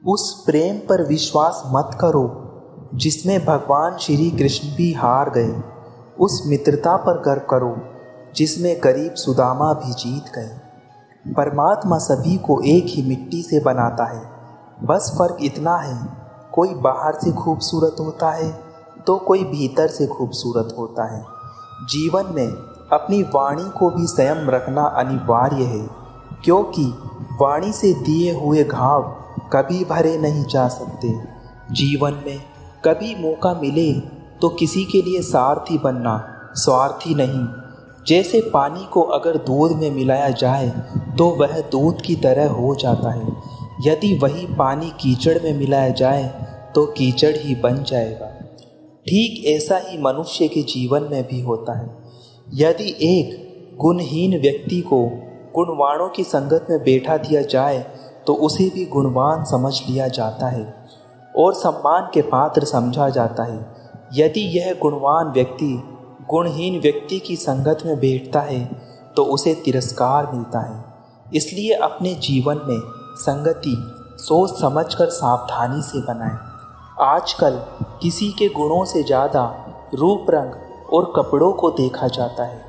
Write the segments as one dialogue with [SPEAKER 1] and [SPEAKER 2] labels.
[SPEAKER 1] उस प्रेम पर विश्वास मत करो जिसमें भगवान श्री कृष्ण भी हार गए। उस मित्रता पर गर्व करो जिसमें गरीब सुदामा भी जीत गए। परमात्मा सभी को एक ही मिट्टी से बनाता है, बस फर्क इतना है, कोई बाहर से खूबसूरत होता है तो कोई भीतर से खूबसूरत होता है। जीवन में अपनी वाणी को भी संयम रखना अनिवार्य है, क्योंकि वाणी से दिए हुए घाव कभी भरे नहीं जा सकते। जीवन में कभी मौका मिले तो किसी के लिए सारथी बनना, स्वार्थी नहीं। जैसे पानी को अगर दूध में मिलाया जाए तो वह दूध की तरह हो जाता है, यदि वही पानी कीचड़ में मिलाया जाए तो कीचड़ ही बन जाएगा। ठीक ऐसा ही मनुष्य के जीवन में भी होता है। यदि एक गुणहीन व्यक्ति को गुणवानों की संगत में बैठा दिया जाए तो उसे भी गुणवान समझ लिया जाता है और सम्मान के पात्र समझा जाता है। यदि यह गुणवान व्यक्ति गुणहीन व्यक्ति की संगत में बैठता है तो उसे तिरस्कार मिलता है। इसलिए अपने जीवन में संगति सोच समझकर सावधानी से बनाएं। आजकल किसी के गुणों से ज़्यादा रूप रंग और कपड़ों को देखा जाता है,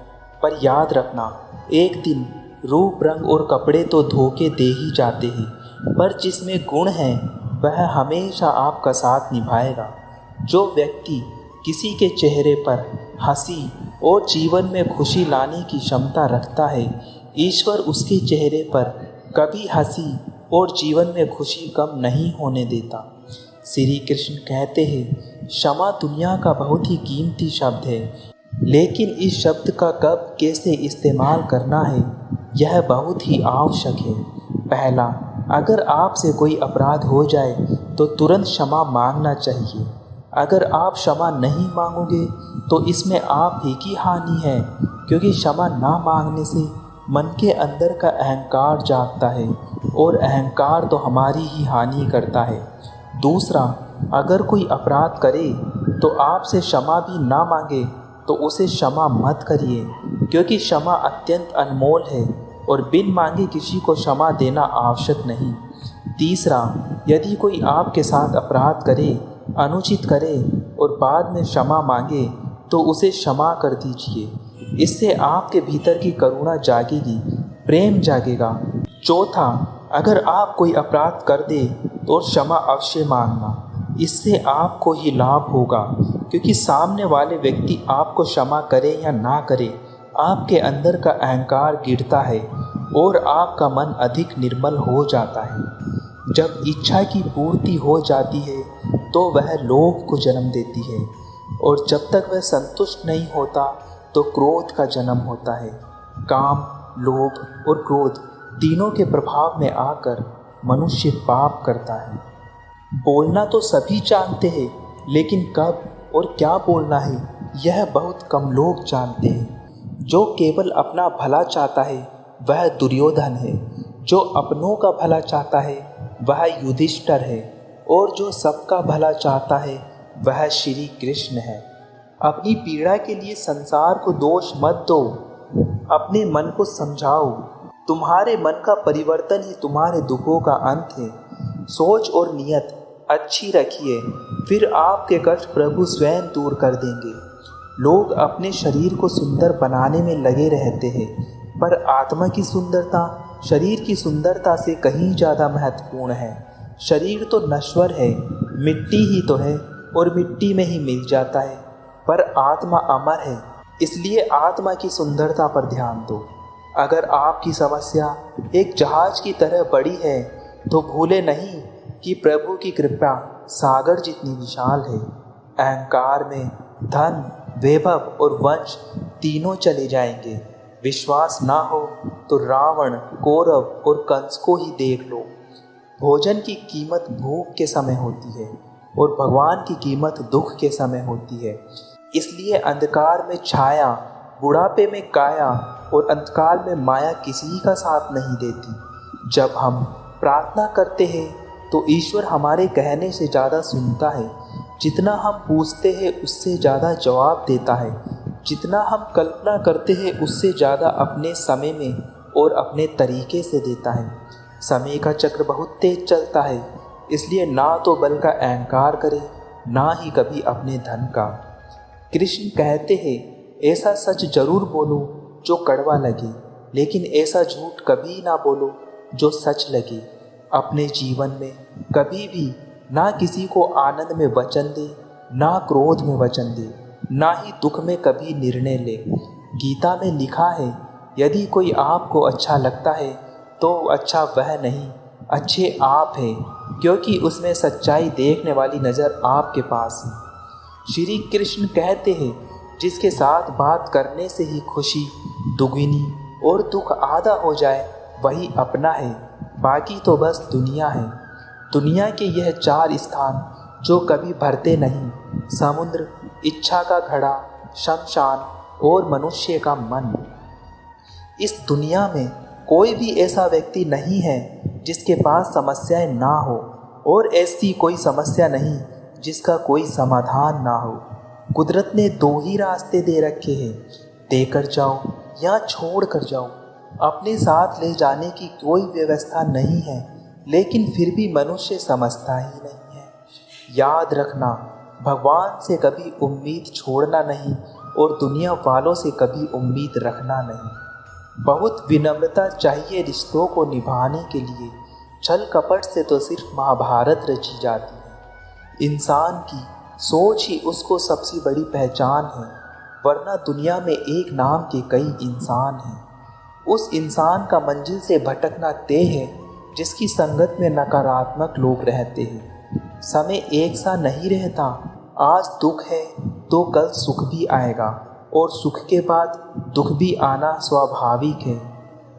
[SPEAKER 1] पर याद रखना, एक दिन रूप रंग और कपड़े तो धोखे दे ही जाते हैं, पर जिसमें गुण है वह हमेशा आपका साथ निभाएगा। जो व्यक्ति किसी के चेहरे पर हंसी और जीवन में खुशी लाने की क्षमता रखता है, ईश्वर उसके चेहरे पर कभी हंसी और जीवन में खुशी कम नहीं होने देता। श्री कृष्ण कहते हैं, क्षमा दुनिया का बहुत ही कीमती शब्द है, लेकिन इस शब्द का कब कैसे इस्तेमाल करना है यह बहुत ही आवश्यक है। पहला, अगर आपसे कोई अपराध हो जाए तो तुरंत क्षमा मांगना चाहिए। अगर आप क्षमा नहीं मांगोगे तो इसमें आप ही की हानि है, क्योंकि क्षमा ना मांगने से मन के अंदर का अहंकार जागता है और अहंकार तो हमारी ही हानि करता है। दूसरा, अगर कोई अपराध करे तो आपसे क्षमा भी ना मांगे तो उसे क्षमा मत करिए, क्योंकि क्षमा अत्यंत अनमोल है और बिन मांगे किसी को क्षमा देना आवश्यक नहीं। तीसरा, यदि कोई आपके साथ अपराध करे, अनुचित करे और बाद में क्षमा मांगे तो उसे क्षमा कर दीजिए। इससे आपके भीतर की करुणा जागेगी, प्रेम जागेगा। चौथा, अगर आप कोई अपराध कर दे तो क्षमा अवश्य मांगना, इससे आपको ही लाभ होगा, क्योंकि सामने वाले व्यक्ति आपको क्षमा करे या ना करे, आपके अंदर का अहंकार गिरता है और आपका मन अधिक निर्मल हो जाता है। जब इच्छा की पूर्ति हो जाती है तो वह लोभ को जन्म देती है, और जब तक वह संतुष्ट नहीं होता तो क्रोध का जन्म होता है। काम, लोभ और क्रोध तीनों के प्रभाव में आकर मनुष्य पाप करता है। बोलना तो सभी जानते हैं, लेकिन कब और क्या बोलना है यह बहुत कम लोग जानते हैं। जो केवल अपना भला चाहता है वह दुर्योधन है, जो अपनों का भला चाहता है वह युधिष्ठिर है, और जो सबका भला चाहता है वह श्री कृष्ण है। अपनी पीड़ा के लिए संसार को दोष मत दो, अपने मन को समझाओ। तुम्हारे मन का परिवर्तन ही तुम्हारे दुखों का अंत है। सोच और नियत अच्छी रखिए, फिर आपके कष्ट प्रभु स्वयं दूर कर देंगे। लोग अपने शरीर को सुंदर बनाने में लगे रहते हैं, पर आत्मा की सुंदरता शरीर की सुंदरता से कहीं ज़्यादा महत्वपूर्ण है। शरीर तो नश्वर है, मिट्टी ही तो है और मिट्टी में ही मिल जाता है, पर आत्मा अमर है, इसलिए आत्मा की सुंदरता पर ध्यान दो। अगर आपकी समस्या एक जहाज की तरह बड़ी है तो भूले नहीं कि प्रभु की कृपा सागर जितनी विशाल है। अहंकार में धन, वैभव और वंश तीनों चले जाएंगे। विश्वास ना हो तो रावण, कौरव और कंस को ही देख लो। भोजन की कीमत भूख के समय होती है और भगवान की कीमत दुख के समय होती है। इसलिए अंधकार में छाया, बुढ़ापे में काया और अंतकाल में माया किसी का साथ नहीं देती। जब हम प्रार्थना करते हैं तो ईश्वर हमारे कहने से ज़्यादा सुनता है। जितना हम पूछते हैं उससे ज़्यादा जवाब देता है। जितना हम कल्पना करते हैं उससे ज़्यादा अपने समय में और अपने तरीके से देता है। समय का चक्र बहुत तेज चलता है, इसलिए ना तो बल का अहंकार करे, ना ही कभी अपने धन का। कृष्ण कहते हैं, ऐसा सच जरूर बोलो जो कड़वा लगे, लेकिन ऐसा झूठ कभी ना बोलो जो सच लगे। अपने जीवन में कभी भी ना किसी को आनंद में वचन दे, ना क्रोध में वचन दे, ना ही दुख में कभी निर्णय ले। गीता में लिखा है, यदि कोई आपको अच्छा लगता है तो अच्छा वह नहीं, अच्छे आप हैं, क्योंकि उसमें सच्चाई देखने वाली नज़र आपके पास है। श्री कृष्ण कहते हैं, जिसके साथ बात करने से ही खुशी दुगनी और दुख आधा हो जाए वही अपना है, बाकी तो बस दुनिया है। दुनिया के यह 4 स्थान जो कभी भरते नहीं, समुद्र, इच्छा का घड़ा, शमशान और मनुष्य का मन। इस दुनिया में कोई भी ऐसा व्यक्ति नहीं है जिसके पास समस्याएं ना हो, और ऐसी कोई समस्या नहीं जिसका कोई समाधान ना हो। कुदरत ने 2 ही रास्ते दे रखे हैं, देकर जाओ या छोड़ कर जाओ। अपने साथ ले जाने की कोई व्यवस्था नहीं है, लेकिन फिर भी मनुष्य समझता ही नहीं है। याद रखना, भगवान से कभी उम्मीद छोड़ना नहीं और दुनिया वालों से कभी उम्मीद रखना नहीं। बहुत विनम्रता चाहिए रिश्तों को निभाने के लिए, छल कपट से तो सिर्फ महाभारत रची जाती है। इंसान की सोच ही उसको सबसे बड़ी पहचान है, वरना दुनिया में एक नाम के कई इंसान हैं। उस इंसान का मंजिल से भटकना तय है जिसकी संगत में नकारात्मक लोग रहते हैं। समय एक सा नहीं रहता, आज दुख है तो कल सुख भी आएगा, और सुख के बाद दुख भी आना स्वाभाविक है।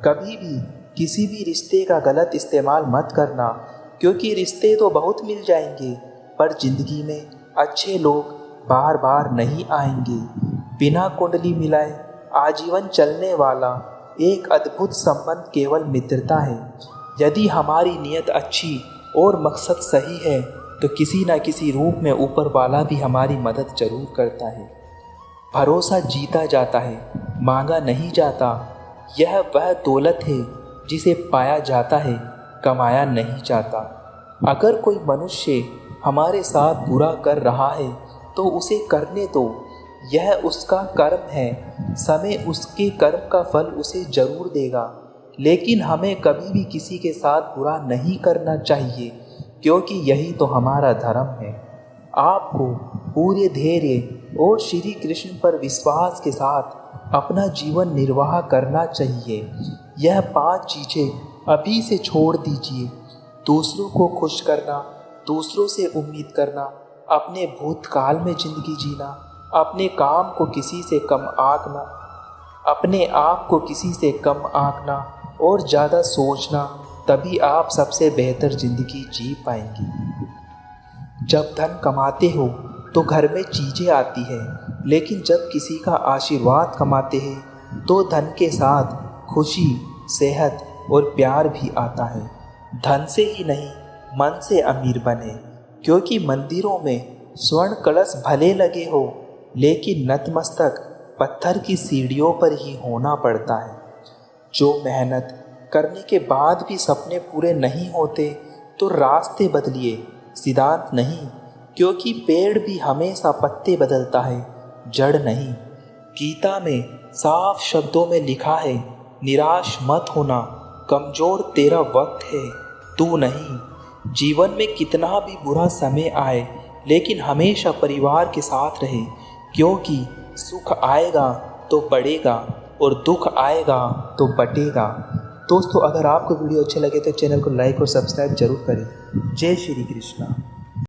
[SPEAKER 1] कभी भी किसी भी रिश्ते का गलत इस्तेमाल मत करना, क्योंकि रिश्ते तो बहुत मिल जाएंगे, पर जिंदगी में अच्छे लोग बार बार नहीं आएंगे। बिना कुंडली मिलाए आजीवन चलने वाला एक अद्भुत संबंध केवल मित्रता है। यदि हमारी नीयत अच्छी और मकसद सही है तो किसी न किसी रूप में ऊपर वाला भी हमारी मदद जरूर करता है। भरोसा जीता जाता है, मांगा नहीं जाता। यह वह दौलत है जिसे पाया जाता है, कमाया नहीं जाता। अगर कोई मनुष्य हमारे साथ बुरा कर रहा है तो उसे करने दो, यह उसका कर्म है। समय उसके कर्म का फल उसे जरूर देगा, लेकिन हमें कभी भी किसी के साथ बुरा नहीं करना चाहिए, क्योंकि यही तो हमारा धर्म है। आपको पूरे धैर्य और श्री कृष्ण पर विश्वास के साथ अपना जीवन निर्वाह करना चाहिए। यह 5 चीज़ें अभी से छोड़ दीजिए। दूसरों को खुश करना, दूसरों से उम्मीद करना, अपने भूतकाल में ज़िंदगी जीना, अपने काम को किसी से कम आंकना, अपने आप को किसी से कम आंकना और ज़्यादा सोचना, तभी आप सबसे बेहतर ज़िंदगी जी पाएंगे। जब धन कमाते हो तो घर में चीज़ें आती है, लेकिन जब किसी का आशीर्वाद कमाते हैं तो धन के साथ खुशी, सेहत और प्यार भी आता है। धन से ही नहीं, मन से अमीर बने, क्योंकि मंदिरों में स्वर्ण कलश भले लगे हो, लेकिन नतमस्तक पत्थर की सीढ़ियों पर ही होना पड़ता है। जो मेहनत करने के बाद भी सपने पूरे नहीं होते तो रास्ते बदलिए, सिद्धांत नहीं, क्योंकि पेड़ भी हमेशा पत्ते बदलता है, जड़ नहीं। गीता में साफ शब्दों में लिखा है, निराश मत होना, कमज़ोर तेरा वक्त है, तू नहीं। जीवन में कितना भी बुरा समय आए, लेकिन हमेशा परिवार के साथ रहे, क्योंकि सुख आएगा तो बढ़ेगा और दुख आएगा तो बटेगा। दोस्तों, अगर आपको वीडियो अच्छे लगे तो चैनल को लाइक और सब्सक्राइब जरूर करें। जय श्री कृष्णा।